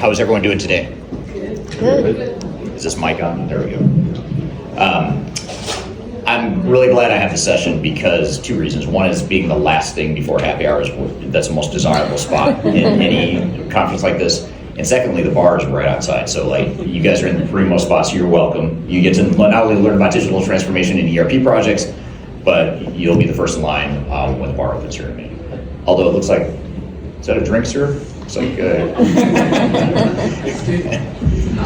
How's everyone doing today? Good. Is this mic on? There we go. I'm really glad I have this session because two reasons. One is being the last thing before happy hours. That's the most desirable spot in any conference like this. And secondly, the bar is right outside. So like you guys are in the primo spots, you're welcome. You get to not only learn about digital transformation and ERP projects, but you'll be the first in line when the bar opens here in a minute. Although it looks like, is that a drink, sir? It's like,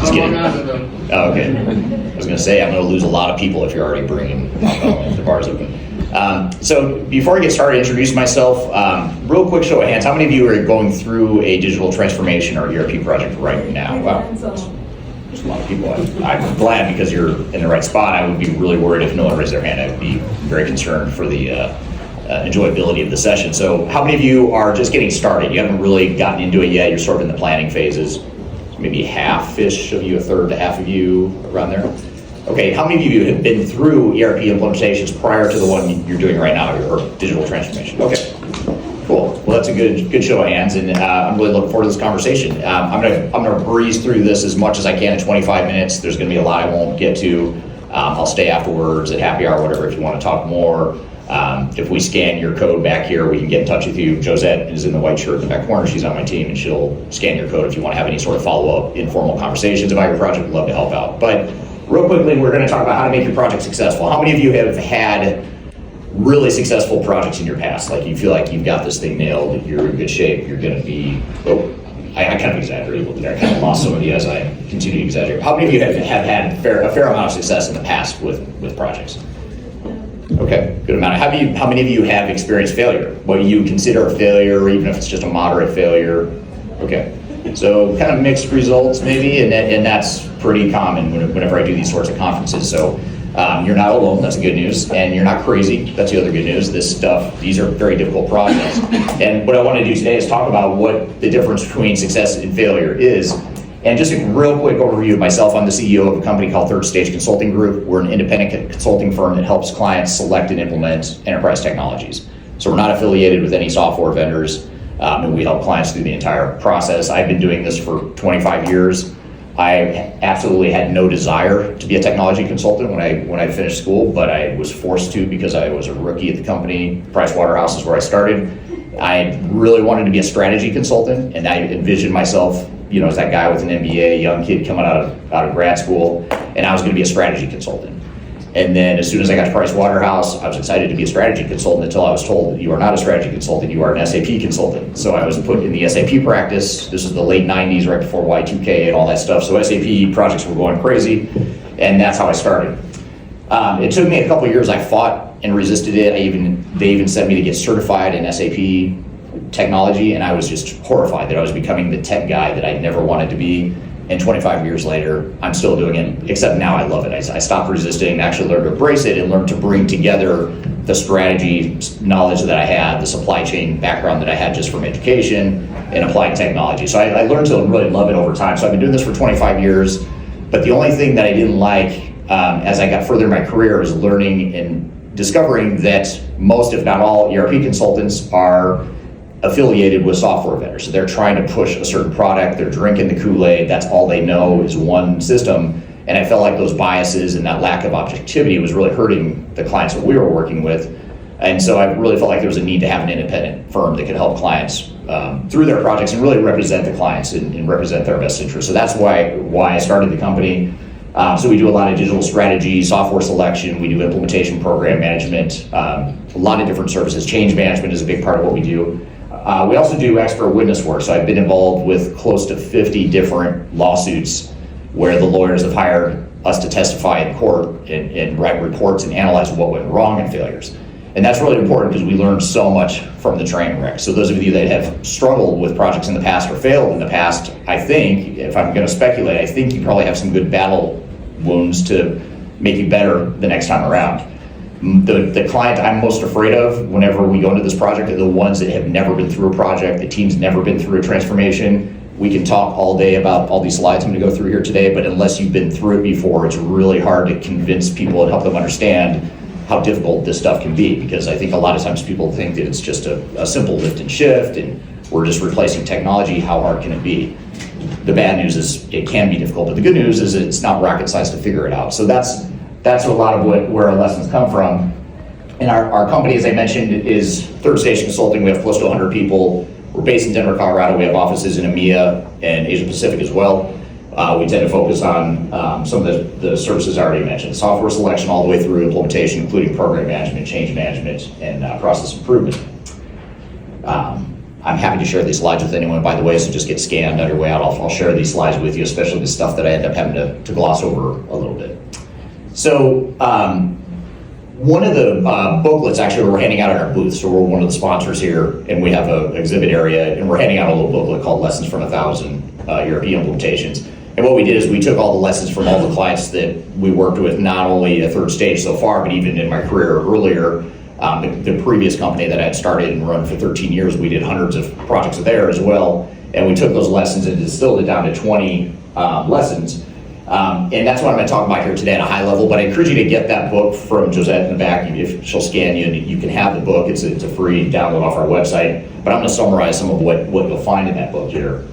just kidding. Oh, okay. I was going to say, I'm going to lose a lot of people if you're already bringing alcohol if the bar's open. So before I get started, introduce myself. Real quick show of hands. How many of you are going through a digital transformation or ERP project right now? Wow. There's a lot of people. I'm glad because you're in the right spot. I would be really worried if no one raised their hand. I'd be very concerned for the enjoyability of the session. So how many of you are just getting started? You haven't really gotten into it yet. You're sort of in the planning phases. Maybe half-ish of you, a third to half of you, around there. Okay, how many of you have been through ERP implementations prior to the one you're doing right now, or digital transformation? Okay, cool. Well, that's a good show of hands, and I'm really looking forward to this conversation. I'm gonna breeze through this as much as I can in 25 minutes. There's gonna be a lot I won't get to. I'll stay afterwards at happy hour, whatever, if you want to talk more. If we scan your code back here, we can get in touch with you. Josette is in the white shirt in the back corner. She's on my team, and she'll scan your code if you want to have any sort of follow-up informal conversations about your project. We'd love to help out. But real quickly, we're going to talk about how to make your project successful. How many of you have had really successful projects in your past? Like you feel like you've got this thing nailed, you're in good shape, you're going to be... I kind of exaggerated a little bit there. I kind of lost some of you as I continue to exaggerate. How many of you have had a fair amount of success in the past with projects? Okay, good amount. How many of you have experienced failure? What you consider a failure, even if it's just a moderate failure? Okay, so kind of mixed results maybe, and that's pretty common whenever I do these sorts of conferences. So you're not alone, that's the good news, and you're not crazy, that's the other good news. These are very difficult projects. And what I want to do today is talk about what the difference between success and failure is. And just a real quick overview of myself. I'm the CEO of a company called ThirdStage Consulting Group. We're an independent consulting firm that helps clients select and implement enterprise technologies. So we're not affiliated with any software vendors, and we help clients through the entire process. I've been doing this for 25 years. I absolutely had no desire to be a technology consultant when I finished school, but I was forced to because I was a rookie at the company. Pricewaterhouse is where I started. I really wanted to be a strategy consultant, and I envisioned myself as that guy with an MBA, young kid coming out of grad school, and I was going to be a strategy consultant. And then as soon as I got to Pricewaterhouse, I was excited to be a strategy consultant until I was told that you are not a strategy consultant, you are an SAP consultant. So I was put in the SAP practice. This was the late 90s, right before Y2K and all that stuff. So SAP projects were going crazy, and that's how I started. It took me a couple years. I fought and resisted it. They even sent me to get certified in SAP technology, and I was just horrified that I was becoming the tech guy that I never wanted to be. And 25 years later, I'm still doing it, except now I love it. I stopped resisting, actually learned to embrace it, and learned to bring together the strategy knowledge that I had, the supply chain background that I had just from education, and applying technology. So I learned to really love it over time. So I've been doing this for 25 years, but the only thing that I didn't like as I got further in my career is learning and discovering that most, if not all, ERP consultants are affiliated with software vendors. So they're trying to push a certain product, they're drinking the Kool-Aid, that's all they know is one system. And I felt like those biases and that lack of objectivity was really hurting the clients that we were working with. And so I really felt like there was a need to have an independent firm that could help clients through their projects and really represent the clients and represent their best interests. So that's why I started the company. So we do a lot of digital strategy, software selection, we do implementation program management, a lot of different services. Change management is a big part of what we do. We also do expert witness work. So I've been involved with close to 50 different lawsuits where the lawyers have hired us to testify in court and write reports and analyze what went wrong in failures. And that's really important because we learn so much from the train wreck. So those of you that have struggled with projects in the past or failed in the past, I think, if I'm going to speculate, I think you probably have some good battle wounds to make you better the next time around. The client I'm most afraid of whenever we go into this project are the ones that have never been through a project, the team's never been through a transformation. We can talk all day about all these slides I'm going to go through here today, but unless you've been through it before, it's really hard to convince people and help them understand how difficult this stuff can be, because I think a lot of times people think that it's just a simple lift and shift and we're just replacing technology. How hard can it be? The bad news is it can be difficult, but the good news is it's not rocket science to figure it out. So that's a lot of where our lessons come from. And our company, as I mentioned, is ThirdStage Consulting. We have close to 100 people. We're based in Denver, Colorado. We have offices in EMEA and Asia Pacific as well. We tend to focus on some of the services I already mentioned, software selection all the way through implementation, including program management, change management, and process improvement. I'm happy to share these slides with anyone, by the way, so just get scanned on your way out. I'll share these slides with you, especially the stuff that I end up having to gloss over a little bit. So one of the booklets, actually, we're handing out at our booth, so we're one of the sponsors here, and we have an exhibit area, and we're handing out a little booklet called Lessons from 1,000 ERP Implementations. And what we did is we took all the lessons from all the clients that we worked with, not only at ThirdStage so far, but even in my career earlier. The previous company that I had started and run for 13 years, we did hundreds of projects there as well. And we took those lessons and distilled it down to 20 lessons. And that's what I'm going to talk about here today at a high level. But I encourage you to get that book from Josette in the back. If she'll scan you, and you can have the book. It's a free download off our website. But I'm going to summarize some of what you'll find in that book here.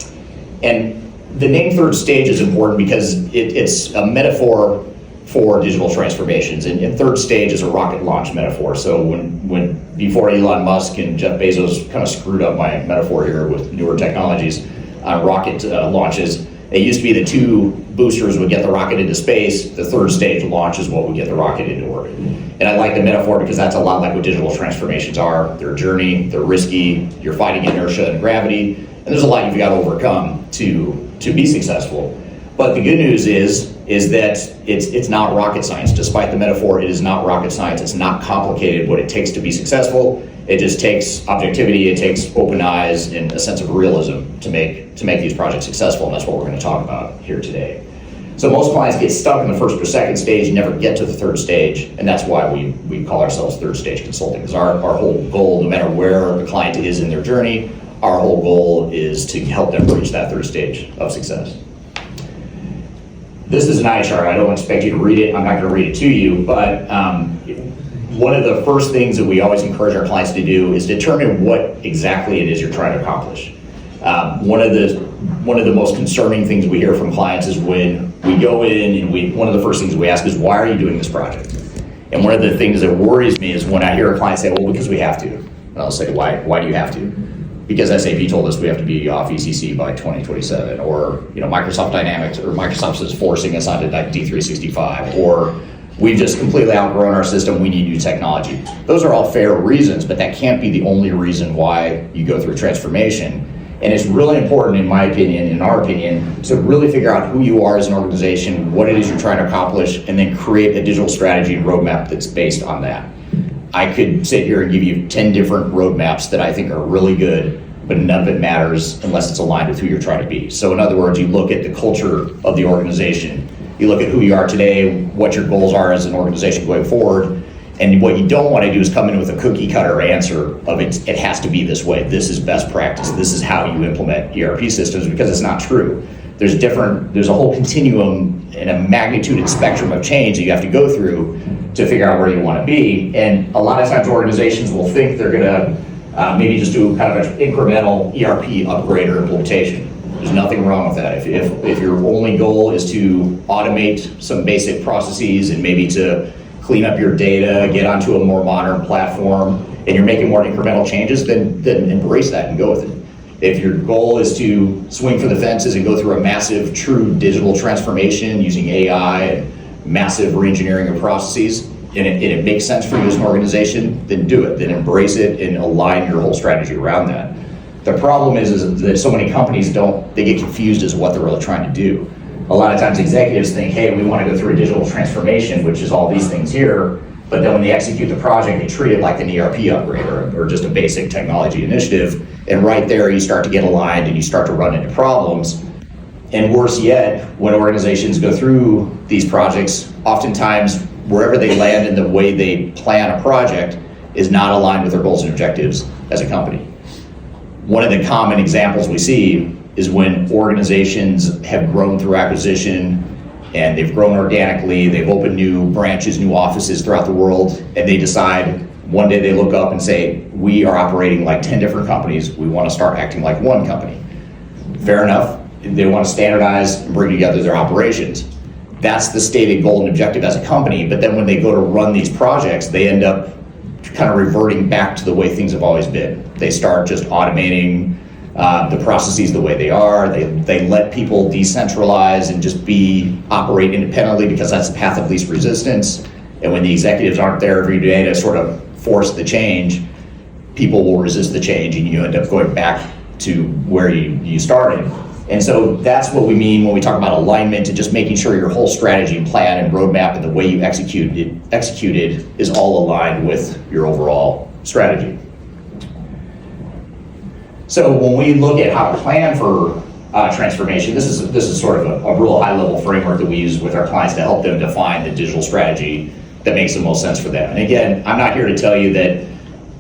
And the name ThirdStage is important because it's a metaphor for digital transformations, and ThirdStage is a rocket launch metaphor. So when before Elon Musk and Jeff Bezos kind of screwed up my metaphor here with newer technologies on rocket launches, it used to be the two boosters would get the rocket into space. The third stage launch is what would get the rocket into orbit. And I like the metaphor because that's a lot like what digital transformations are. They're a journey, they're risky, you're fighting inertia and gravity, and there's a lot you've got to overcome to be successful. But the good news is that it's not rocket science. Despite the metaphor, it is not rocket science. It's not complicated what it takes to be successful. It just takes objectivity, it takes open eyes, and a sense of realism to make these projects successful, and that's what we're going to talk about here today. So most clients get stuck in the first or second stage, never get to the third stage, and that's why we call ourselves ThirdStage Consulting, because our whole goal, no matter where the client is in their journey, our whole goal is to help them reach that third stage of success. This is an eye chart. I don't expect you to read it. I'm not going to read it to you, but one of the first things that we always encourage our clients to do is determine what exactly it is you're trying to accomplish. One of the most concerning things we hear from clients is when we go in and one of the first things we ask is, why are you doing this project? And one of the things that worries me is when I hear a client say, well, because we have to. And I'll say, why do you have to? Because SAP told us we have to be off ECC by 2027, or Microsoft Dynamics, or Microsoft is forcing us onto D365, or we've just completely outgrown our system, we need new technology. Those are all fair reasons, but that can't be the only reason why you go through transformation. And it's really important, in my opinion, in our opinion, to really figure out who you are as an organization, what it is you're trying to accomplish, and then create a digital strategy and roadmap that's based on that. I could sit here and give you 10 different roadmaps that I think are really good, but none of it matters unless it's aligned with who you're trying to be. So in other words, you look at the culture of the organization, you look at who you are today, what your goals are as an organization going forward, and what you don't want to do is come in with a cookie cutter answer of it has to be this way, this is best practice, this is how you implement ERP systems, because it's not true. There's a whole continuum and a magnitude and spectrum of change that you have to go through to figure out where you want to be. And a lot of times organizations will think they're going to maybe just do kind of an incremental ERP upgrade or implementation. There's nothing wrong with that. If your only goal is to automate some basic processes and maybe to clean up your data, get onto a more modern platform, and you're making more incremental changes, then embrace that and go with it. If your goal is to swing for the fences and go through a massive, true digital transformation using AI and massive reengineering of processes, and it makes sense for you as an organization, then do it. Then embrace it and align your whole strategy around that. The problem is that so many companies they get confused as to what they're really trying to do. A lot of times executives think, hey, we want to go through a digital transformation, which is all these things here, but then when they execute the project, they treat it like an ERP upgrade or just a basic technology initiative, and right there you start to get aligned and you start to run into problems. And worse yet, when organizations go through these projects, oftentimes wherever they land in the way they plan a project is not aligned with their goals and objectives as a company. One of the common examples we see is when organizations have grown through acquisition and they've grown organically, they've opened new branches, new offices throughout the world, and they decide one day they look up and say, we are operating like 10 different companies, we want to start acting like one company. Fair enough, they want to standardize and bring together their operations. That's the stated goal and objective as a company, but then when they go to run these projects, they end up kind of reverting back to the way things have always been. They start just automating the processes the way they are. They let people decentralize and just operate independently because that's the path of least resistance. And when the executives aren't there every day to sort of force the change, people will resist the change and you end up going back to where you started. And so that's what we mean when we talk about alignment, and just making sure your whole strategy and plan and roadmap and the way you executed is all aligned with your overall strategy. So when we look at how to plan for transformation, this is sort of a real high-level framework that we use with our clients to help them define the digital strategy that makes the most sense for them. And again, I'm not here to tell you that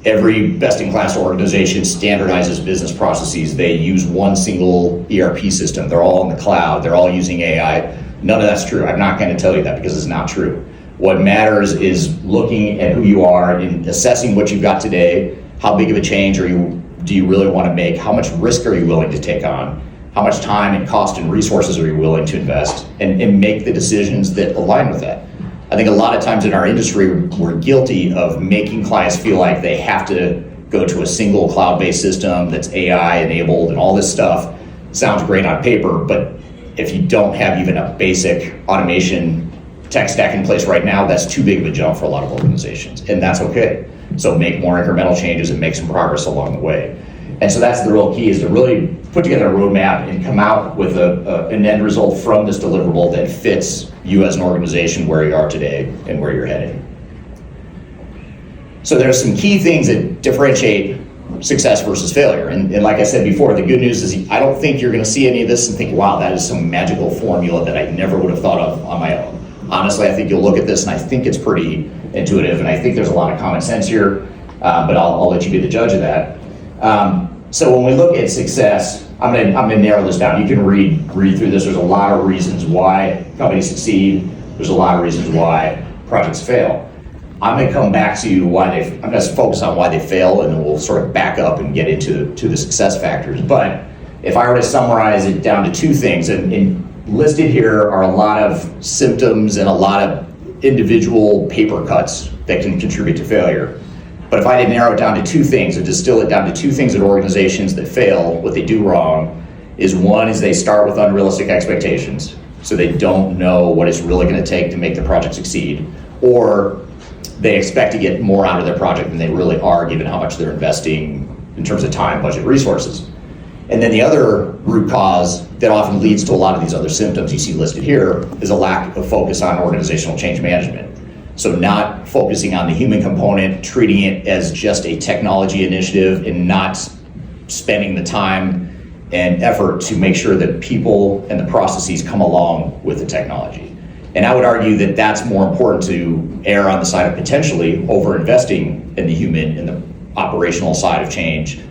every best-in-class organization standardizes business processes. They use one single ERP system. They're all in the cloud. They're all using AI. None of that's true. I'm not going to tell you that because it's not true. What matters is looking at who you are and assessing what you've got today. How big of a change do you really want to make? How much risk are you willing to take on? How much time and cost and resources are you willing to invest? And make the decisions that align with that. I think a lot of times in our industry, we're guilty of making clients feel like they have to go to a single cloud-based system that's AI enabled and all this stuff. Sounds great on paper, but if you don't have even a basic automation tech stack in place right now, that's too big of a jump for a lot of organizations, and that's okay. So make more incremental changes and make some progress along the way. And so that's the real key, is to really put together a roadmap and come out with an end result from this deliverable that fits you as an organization where you are today and where you're headed. So there's some key things that differentiate success versus failure. And like I said before, the good news is I don't think you're going to see any of this and think, wow, that is some magical formula that I never would have thought of on my own. Honestly, I think you'll look at this and I think it's pretty intuitive, and I think there's a lot of common sense here, but I'll let you be the judge of that. So when we look at success, I'm gonna narrow this down. You can read through this. There's a lot of reasons why companies succeed. There's a lot of reasons why projects fail. I'm gonna come back to I'm gonna focus on why they fail, and then we'll sort of back up and get into the success factors. But if I were to summarize it down to two things, and listed here are a lot of symptoms and a lot of individual paper cuts that can contribute to failure. But if I had to narrow it down to two things, or distill it down to two things in organizations that fail, what they do wrong is, one is they start with unrealistic expectations. So they don't know what it's really going to take to make the project succeed, or they expect to get more out of their project than they really are, given how much they're investing in terms of time, budget, resources. And then the other root cause that often leads to a lot of these other symptoms you see listed here is a lack of focus on organizational change management. So not focusing on the human component, treating it as just a technology initiative, and not spending the time and effort to make sure that people and the processes come along with the technology. And I would argue that that's more important to err on the side of potentially over-investing in the human and the operational side of change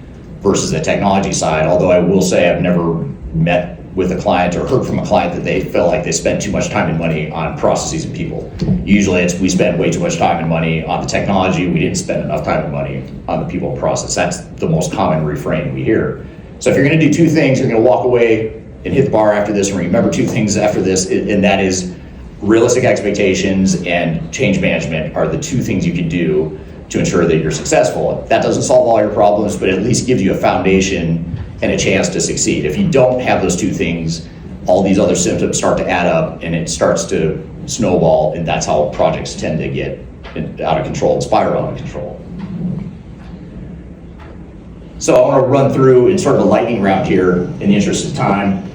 versus the technology side. Although I will say I've never met with a client or heard from a client that they felt like they spent too much time and money on processes and people. Usually it's, we spend way too much time and money on the technology, we didn't spend enough time and money on the people and process. That's the most common refrain we hear. So if you're gonna do two things, you're gonna walk away and hit the bar after this and remember two things after this, and that is realistic expectations and change management are the two things you can do to ensure that you're successful. That doesn't solve all your problems, but at least gives you a foundation and a chance to succeed. If you don't have those two things, all these other symptoms start to add up and it starts to snowball, and that's how projects tend to get out of control and spiral out of control. So I want to run through in sort of a lightning round here in the interest of time,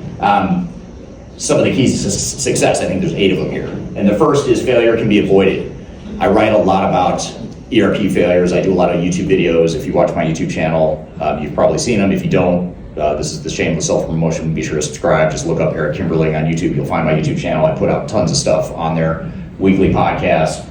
some of the keys to success. I think there's 8 of them here. And the first is failure can be avoided. I write a lot about ERP failures. I do a lot of YouTube videos. If you watch my YouTube channel, you've probably seen them. If you don't, this is the shameless self-promotion. Be sure to subscribe. Just look up Eric Kimberling on YouTube. You'll find my YouTube channel. I put out tons of stuff on there, weekly podcasts,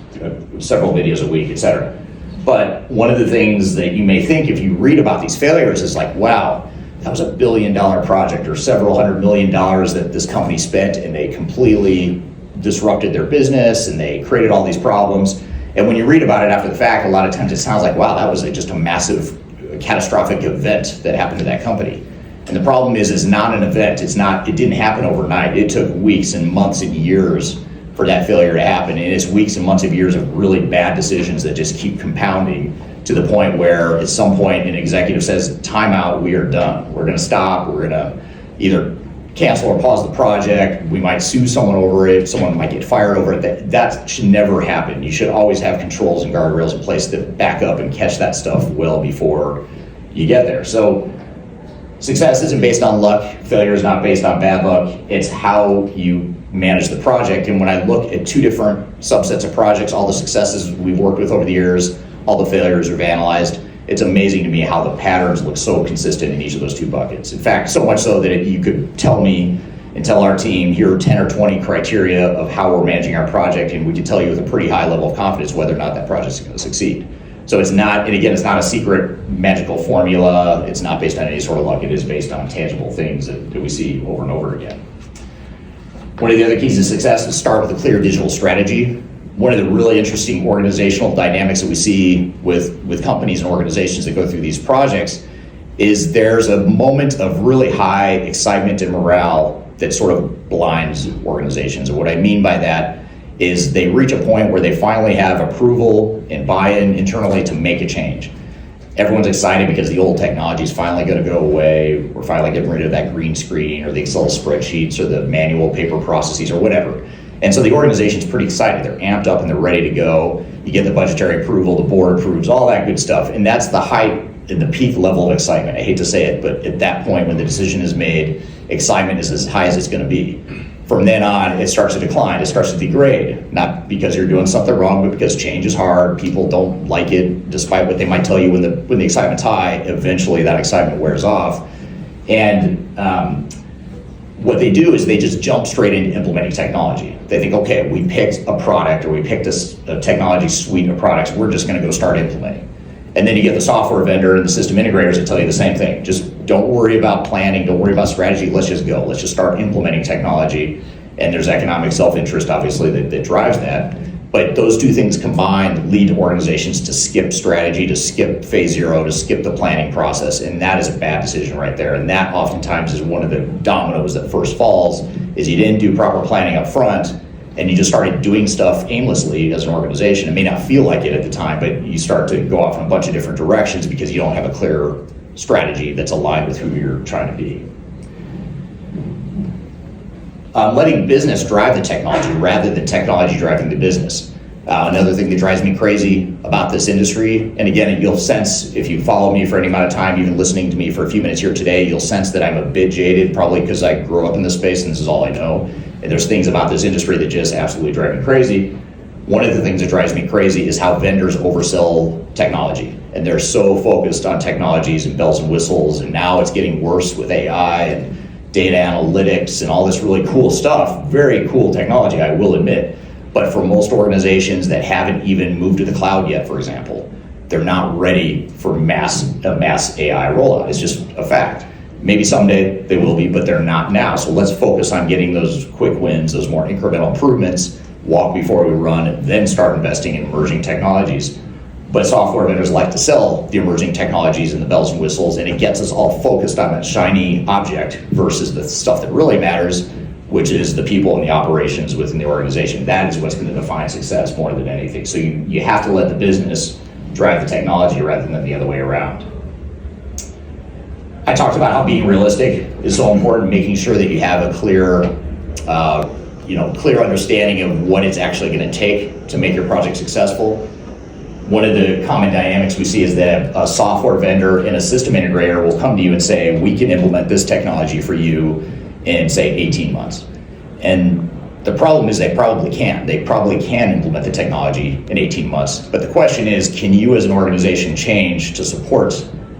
several videos a week, etc. But one of the things that you may think if you read about these failures is like, wow, that was $1 billion project or several $100 million that this company spent, and they completely disrupted their business and they created all these problems. And when you read about it after the fact, a lot of times it sounds like, wow, that was just a massive catastrophic event that happened to that company. And the problem is, it's not an event. It didn't happen overnight. It took weeks and months and years for that failure to happen. And it's weeks and months of years of really bad decisions that just keep compounding to the point where at some point an executive says, time out, we are done. We're gonna stop, we're gonna either cancel or pause the project, we might sue someone over it, someone might get fired over it. That should never happen. You should always have controls and guardrails in place that back up and catch that stuff well before you get there. So success isn't based on luck, failure is not based on bad luck, it's how you manage the project. And when I look at two different subsets of projects, all the successes we've worked with over the years, all the failures we've analyzed, it's amazing to me how the patterns look so consistent in each of those two buckets. In fact, so much so that you could tell me and tell our team, here are 10 or 20 criteria of how we're managing our project, and we could tell you with a pretty high level of confidence whether or not that project is going to succeed. So it's not, and again, it's not a secret magical formula. It's not based on any sort of luck. It is based on tangible things that we see over and over again. One of the other keys to success is start with a clear digital strategy. One of the really interesting organizational dynamics that we see with companies and organizations that go through these projects is there's a moment of really high excitement and morale that sort of blinds organizations. And what I mean by that is they reach a point where they finally have approval and buy-in internally to make a change. Everyone's excited because the old technology is finally going to go away. We're finally getting rid of that green screen or the Excel spreadsheets or the manual paper processes or whatever. And so the organization's pretty excited. They're amped up and they're ready to go. You get the budgetary approval, the board approves, all that good stuff. And that's the height and the peak level of excitement. I hate to say it, but at that point when the decision is made, excitement is as high as it's going to be. From then on, it starts to decline, it starts to degrade, not because you're doing something wrong, but because change is hard, people don't like it, despite what they might tell you when the excitement's high, eventually that excitement wears off. And what they do is they just jump straight into implementing technology. They think, okay, we picked a product or we picked a technology suite of products, we're just gonna go start implementing. And then you get the software vendor and the system integrators that tell you the same thing. Just don't worry about planning, don't worry about strategy, let's just go. Let's just start implementing technology. And there's economic self-interest, obviously, that drives that. But those two things combined lead to organizations to skip strategy, to skip phase zero, to skip the planning process. And that is a bad decision right there. And that oftentimes is one of the dominoes that first falls, is you didn't do proper planning up front, and you just started doing stuff aimlessly as an organization. It may not feel like it at the time, but you start to go off in a bunch of different directions because you don't have a clear strategy that's aligned with who you're trying to be. Letting business drive the technology rather than technology driving the business. Another thing that drives me crazy about this industry, and again, you'll sense if you follow me for any amount of time, even listening to me for a few minutes here today, you'll sense that I'm a bit jaded, probably because I grew up in this space and this is all I know. And there's things about this industry that just absolutely drive me crazy. One of the things that drives me crazy is how vendors oversell technology. And they're so focused on technologies and bells and whistles, and now it's getting worse with AI and data analytics and all this really cool stuff. Very cool technology, I will admit. But for most organizations that haven't even moved to the cloud yet, for example, they're not ready for a mass AI rollout. It's just a fact. Maybe someday they will be, but they're not now. So let's focus on getting those quick wins, those more incremental improvements, walk before we run, then start investing in emerging technologies. But software vendors like to sell the emerging technologies and the bells and whistles, and it gets us all focused on that shiny object versus the stuff that really matters, which is the people and the operations within the organization. That is what's going to define success more than anything. So you have to let the business drive the technology rather than the other way around. I talked about how being realistic is so important, making sure that you have a clear understanding of what it's actually going to take to make your project successful. One of the common dynamics we see is that a software vendor and a system integrator will come to you and say, we can implement this technology for you in, say, 18 months. And the problem is they probably can. They probably can implement the technology in 18 months. But the question is, can you as an organization change to support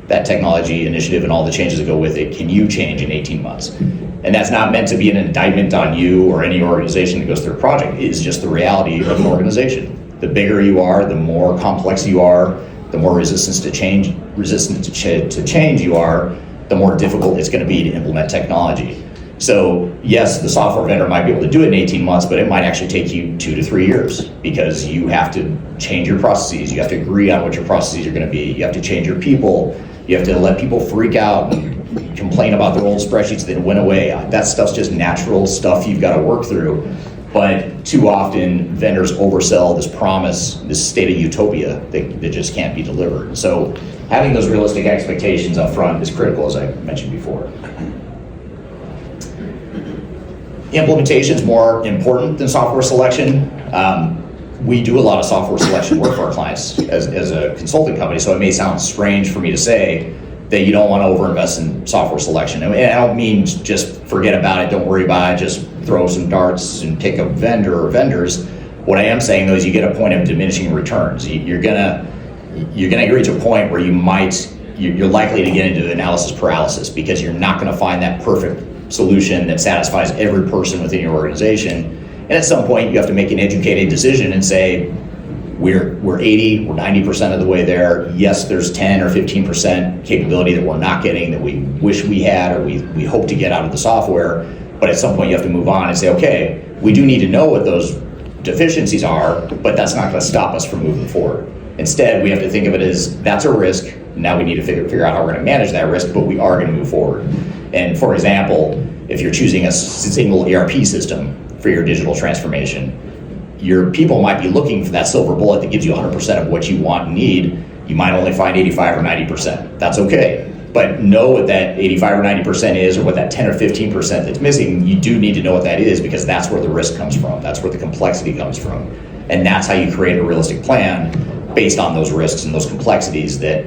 that technology initiative and all the changes that go with it? Can you change in 18 months? And that's not meant to be an indictment on you or any organization that goes through a project. It is just the reality of an organization. The bigger you are, the more complex you are, the more resistant to change you are, the more difficult it's going to be to implement technology. So yes, the software vendor might be able to do it in 18 months, but it might actually take you 2 to 3 years because you have to change your processes. You have to agree on what your processes are going to be. You have to change your people. You have to let people freak out and complain about their old spreadsheets that went away. That stuff's just natural stuff you've got to work through. But too often, vendors oversell this promise, this state of utopia that just can't be delivered. So having those realistic expectations up front is critical, as I mentioned before. Implementation is more important than software selection. We do a lot of software selection work for our clients as a consulting company, so it may sound strange for me to say that you don't want to overinvest in software selection. And I don't mean just forget about it, don't worry about it, just throw some darts and pick a vendor or vendors. What I am saying though is you get a point of diminishing returns. You're gonna reach a point where you're likely to get into analysis paralysis because you're not gonna find that perfect solution that satisfies every person within your organization. And at some point you have to make an educated decision and say, we're 80, we're 90% of the way there. Yes, there's 10 or 15% capability that we're not getting that we wish we had or we hope to get out of the software. But at some point you have to move on and say, okay, we do need to know what those deficiencies are, but that's not going to stop us from moving forward. Instead, we have to think of it as that's a risk. Now we need to figure out how we're going to manage that risk, but we are going to move forward. And for example, if you're choosing a single ERP system for your digital transformation, your people might be looking for that silver bullet that gives you 100% of what you want and need. You might only find 85 or 90%. That's okay. But know what that 85 or 90% is, or what that 10 or 15% that's missing. You do need to know what that is, because that's where the risk comes from. That's where the complexity comes from. And that's how you create a realistic plan based on those risks and those complexities that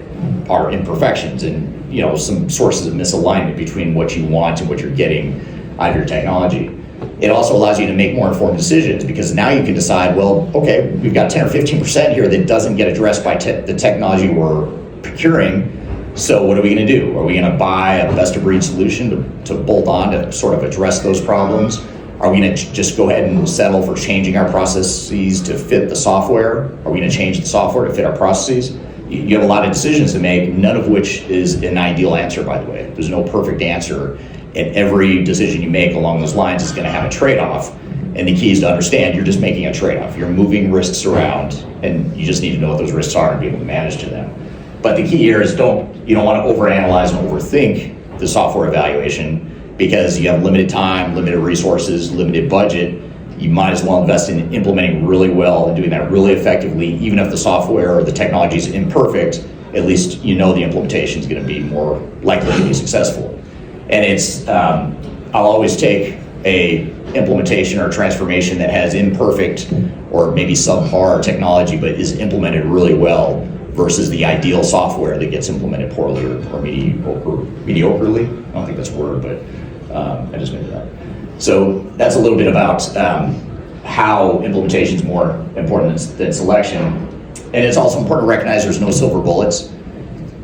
are imperfections and some sources of misalignment between what you want and what you're getting out of your technology. It also allows you to make more informed decisions, because now you can decide, well, okay, we've got 10 or 15% here that doesn't get addressed by the technology we're procuring. So what are we going to do? Are we going to buy a best-of-breed solution to bolt on to sort of address those problems? Are we going to just go ahead and settle for changing our processes to fit the software? Are we going to change the software to fit our processes? You have a lot of decisions to make, none of which is an ideal answer, by the way. There's no perfect answer, and every decision you make along those lines is going to have a trade-off. And the key is to understand you're just making a trade-off. You're moving risks around, and you just need to know what those risks are and be able to manage to them. But the key here is you don't want to overanalyze and overthink the software evaluation, because you have limited time, limited resources, limited budget. You might as well invest in implementing really well and doing that really effectively. Even if the software or the technology is imperfect, at least the implementation is going to be more likely to be successful. And I'll always take a implementation or transformation that has imperfect or maybe subpar technology but is implemented really well versus the ideal software that gets implemented poorly or mediocrely. I don't think that's a word, but I just made it up. So that's a little bit about how implementation is more important than selection. And it's also important to recognize there's no silver bullets.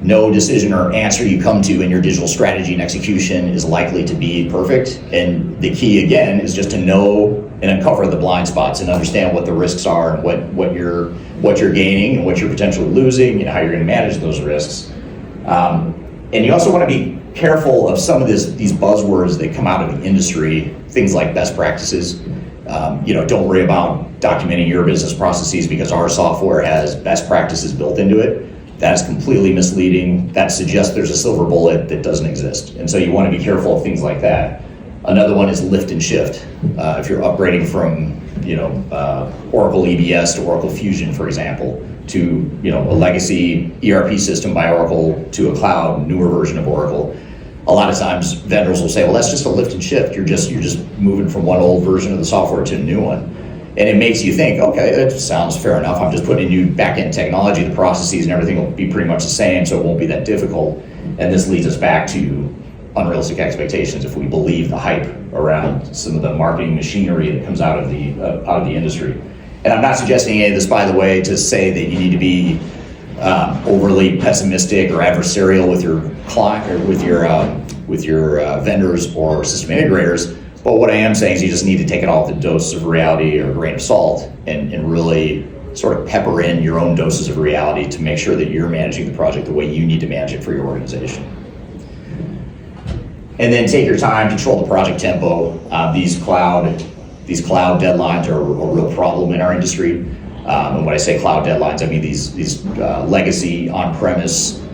No decision or answer you come to in your digital strategy and execution is likely to be perfect. And the key, again, is just to know and uncover the blind spots and understand what the risks are and what you're gaining and what you're potentially losing and how you're going to manage those risks. And you also want to be careful of some of these buzzwords that come out of the industry, things like best practices. Don't worry about documenting your business processes because our software has best practices built into it. That is completely misleading. That suggests there's a silver bullet that doesn't exist. And so you want to be careful of things like that. Another one is lift and shift. If you're upgrading from Oracle EBS to Oracle Fusion, for example, to a legacy ERP system by Oracle to a cloud, newer version of Oracle, a lot of times vendors will say, well, that's just a lift and shift. You're just moving from one old version of the software to a new one. And it makes you think, okay, that sounds fair enough. I'm just putting in new back-end technology. The processes and everything will be pretty much the same, so it won't be that difficult. And this leads us back to unrealistic expectations if we believe the hype around some of the marketing machinery that comes out of the industry. And I'm not suggesting any of this, by the way, to say that you need to be overly pessimistic or adversarial with your client or with your vendors or system integrators. But what I am saying is you just need to take it all with a dose of reality or a grain of salt and really sort of pepper in your own doses of reality to make sure that you're managing the project the way you need to manage it for your organization. And then take your time, control the project tempo. These cloud deadlines are a real problem in our industry. And when I say cloud deadlines, I mean these legacy on-premise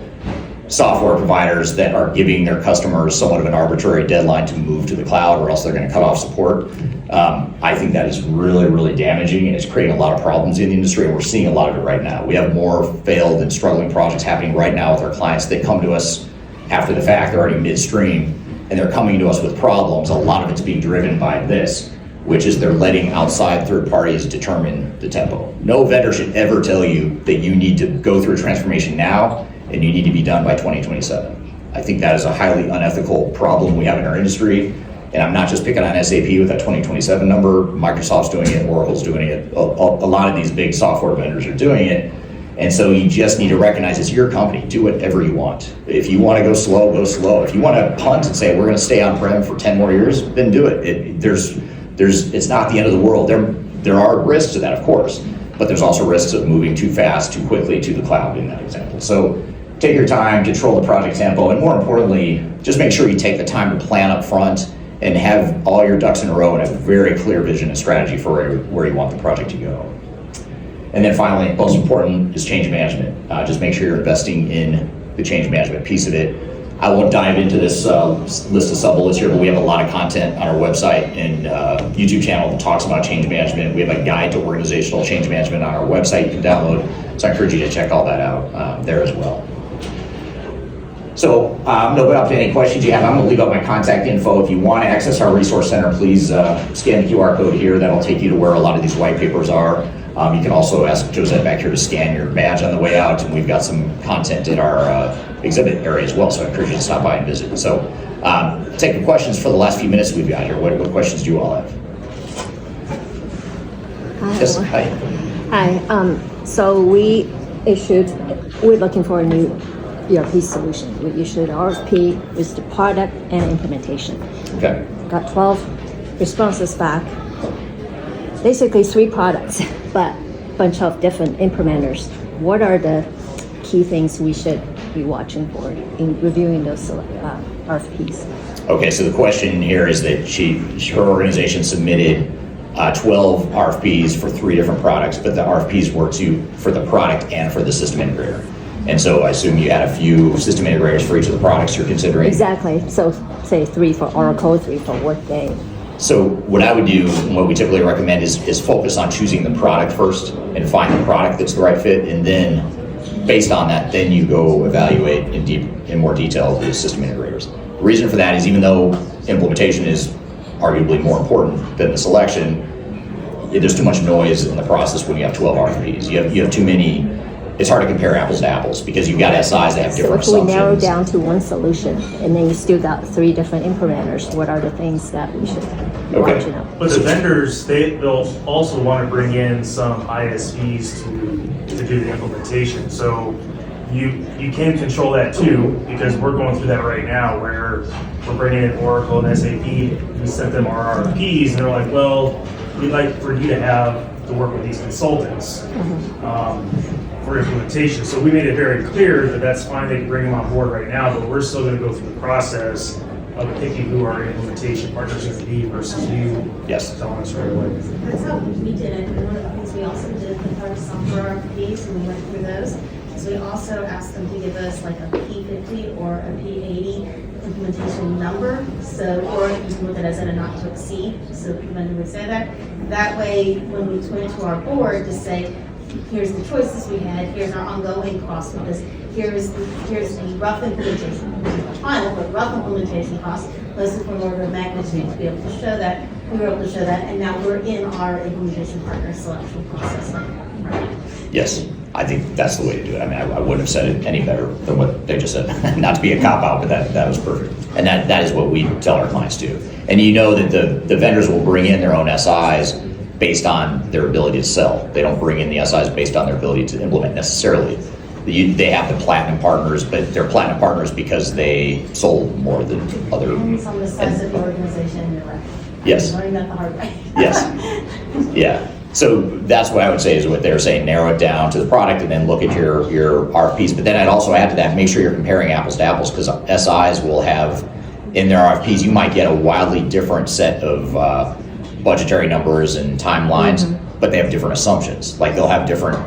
software providers that are giving their customers somewhat of an arbitrary deadline to move to the cloud, or else they're going to cut off support. I think that is really, really damaging, and it's creating a lot of problems in the industry, and we're seeing a lot of it right now. We have more failed and struggling projects happening right now with our clients. They come to us after the fact, they're already midstream, and they're coming to us with problems. A lot of it's being driven by this, which is they're letting outside third parties determine the tempo. No vendor should ever tell you that you need to go through a transformation now and you need to be done by 2027. I think that is a highly unethical problem we have in our industry. And I'm not just picking on SAP with that 2027 number. Microsoft's doing it, Oracle's doing it. A lot of these big software vendors are doing it. And so you just need to recognize it's your company. Do whatever you want. If you want to go slow, go slow. If you want to punt and say we're going to stay on-prem for 10 more years, then do it. It's not the end of the world. There are risks to that, of course, but there's also risks of moving too fast, too quickly to the cloud in that example. So take your time, control the project tempo, and more importantly, just make sure you take the time to plan up front and have all your ducks in a row and have a very clear vision and strategy for where you want the project to go. And then finally, most important is change management. Just make sure you're investing in the change management piece of it. I won't dive into this list of sub-bullets here, but we have a lot of content on our website and YouTube channel that talks about change management. We have a guide to organizational change management on our website you can download. So I encourage you to check all that out there as well. So I'm going to open up to any questions you have. I'm going to leave out my contact info. If you want to access our resource center, please scan the QR code here. That'll take you to where a lot of these white papers are. You can also ask Josette back here to scan your badge on the way out, and we've got some content in our exhibit area as well, so I encourage you to stop by and visit. So taking questions for the last few minutes we've got here. What questions do you all have? Yes, hi. Hi, so we're looking for a new ERP solution. We issued an RFP with the product and implementation. Okay. Got 12 responses back. Basically 3 products, but a bunch of different implementers. What are the key things we should be watching for in reviewing those RFPs? Okay, so the question here is that her organization submitted 12 RFPs for 3 different products, but the RFPs were for the product and for the system integrator. And so I assume you had a few system integrators for each of the products you're considering? Exactly. So say 3 for Oracle, 3 for Workday. So what I would do, and what we typically recommend, is focus on choosing the product first and find the product that's the right fit, and then based on that, then you go evaluate in more detail the system integrators. The reason for that is even though implementation is arguably more important than the selection, there's too much noise in the process when you have 12 RFPs. You have too many. It's hard to compare apples to apples because you've got SIs that have different assumptions. So if we narrow down to one solution and then you still got 3 different implementers, what are the things that we should watch out? But the vendors, they'll also want to bring in some ISVs to do the implementation. So you can control that too, because we're going through that right now where we're bringing in Oracle and SAP. We sent them our RFPs and they're like, well, we'd like for you to work with these consultants. For implementation. So we made it very clear that that's fine, they can bring them on board right now, but we're still going to go through the process of picking who our implementation partners are going to be versus you telling us right away. That's how we did it. And one of the things we also did with our software RFPs, and we went through those, is we also asked them to give us like a P50 or a P80 implementation number. So, or you can look at it as a not to exceed. So the vendor would say that. That way, when we went to our board to say, here's the choices we had, here's our ongoing costs, because here's the rough implementation, final, but rough implementation costs, listed for an order of magnitude to be able to show that. We were able to show that, and now we're in our implementation partner selection process. Yes, I think that's the way to do it. I mean, I wouldn't have said it any better than what they just said. Not to be a cop-out, but that was perfect. And that is what we tell our clients to. And you know that the vendors will bring in their own SIs based on their ability to sell. They don't bring in the SIs based on their ability to implement necessarily. They have the platinum partners, but they're platinum partners because they sold more than other. Depends on the size of the organization you're right. Yes. Learning that the hard way. Yes. Yeah. So that's what I would say is what they're saying, narrow it down to the product and then look at your RFPs. But then I'd also add to that, make sure you're comparing apples to apples, because SIs will have in their RFPs, you might get a wildly different set of budgetary numbers and timelines, but they have different assumptions. Like they'll have different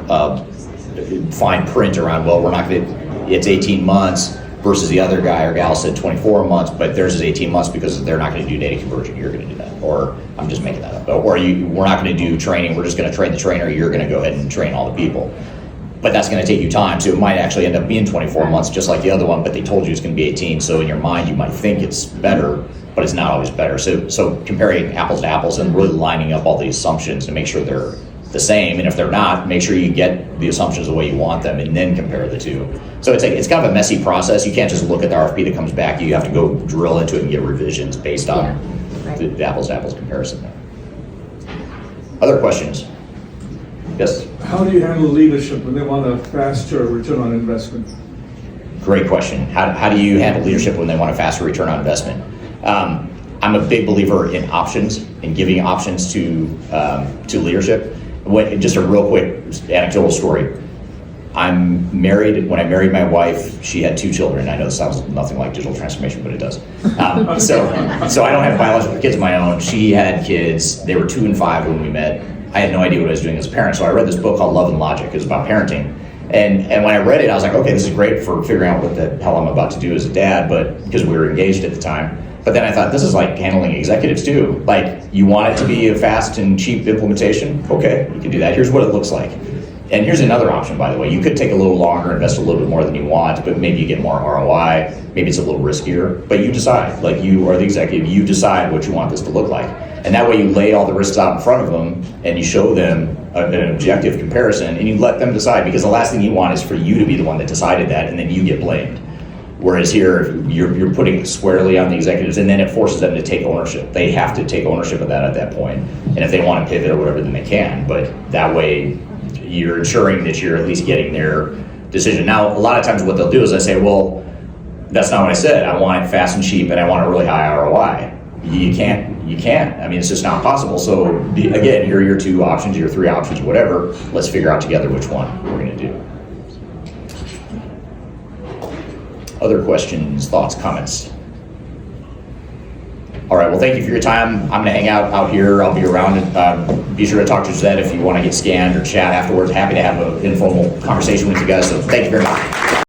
fine print around, well, we're not going to, it's 18 months, versus the other guy or gal said 24 months, but theirs is 18 months because they're not going to do data conversion. You're going to do that. Or I'm just making that up. Or we're not going to do training. We're just going to train the trainer. You're going to go ahead and train all the people. But that's going to take you time. So it might actually end up being 24 months, just like the other one, but they told you it's going to be 18. So in your mind, you might think it's better, but it's not always better. So comparing apples to apples and really lining up all the assumptions to make sure they're the same, and if they're not, make sure you get the assumptions the way you want them and then compare the two. So it's kind of a messy process. You can't just look at the RFP that comes back. You have to go drill into it and get revisions based on the apples to apples comparison there. Other questions? Yes? How do you handle leadership when they want a faster return on investment? Great question. How do you handle leadership when they want a faster return on investment? I'm a big believer in options and giving options to leadership. Just a real quick anecdotal story. I'm married. When I married my wife, she had 2 children. I know this sounds nothing like digital transformation, but it does. So I don't have biological kids of my own. She had kids. They were 2 and 5 when we met. I had no idea what I was doing as a parent. So I read this book called Love and Logic. It was about parenting. And when I read it, I was like, okay, this is great for figuring out what the hell I'm about to do as a dad, but because we were engaged at the time. But then I thought, this is like handling executives too. Like, you want it to be a fast and cheap implementation? Okay, you can do that. Here's what it looks like. And here's another option, by the way. You could take a little longer, invest a little bit more than you want, but maybe you get more ROI. Maybe it's a little riskier, but you decide. Like, you are the executive, you decide what you want this to look like. And that way you lay all the risks out in front of them and you show them an objective comparison and you let them decide, because the last thing you want is for you to be the one that decided that and then you get blamed. Whereas here, you're putting it squarely on the executives, and then it forces them to take ownership. They have to take ownership of that at that point. And if they want to pivot or whatever, then they can. But that way, you're ensuring that you're at least getting their decision. Now, a lot of times what they'll do is they say, well, that's not what I said. I want it fast and cheap, and I want a really high ROI. You can't. I mean, it's just not possible. So again, here are your 2 options, your 3 options, whatever. Let's figure out together which one we're going to do. Other questions, thoughts, comments? All right, well, thank you for your time. I'm going to hang out here. I'll be around. Be sure to talk to Zed if you want to get scanned or chat afterwards. Happy to have an informal conversation with you guys. So thank you very much.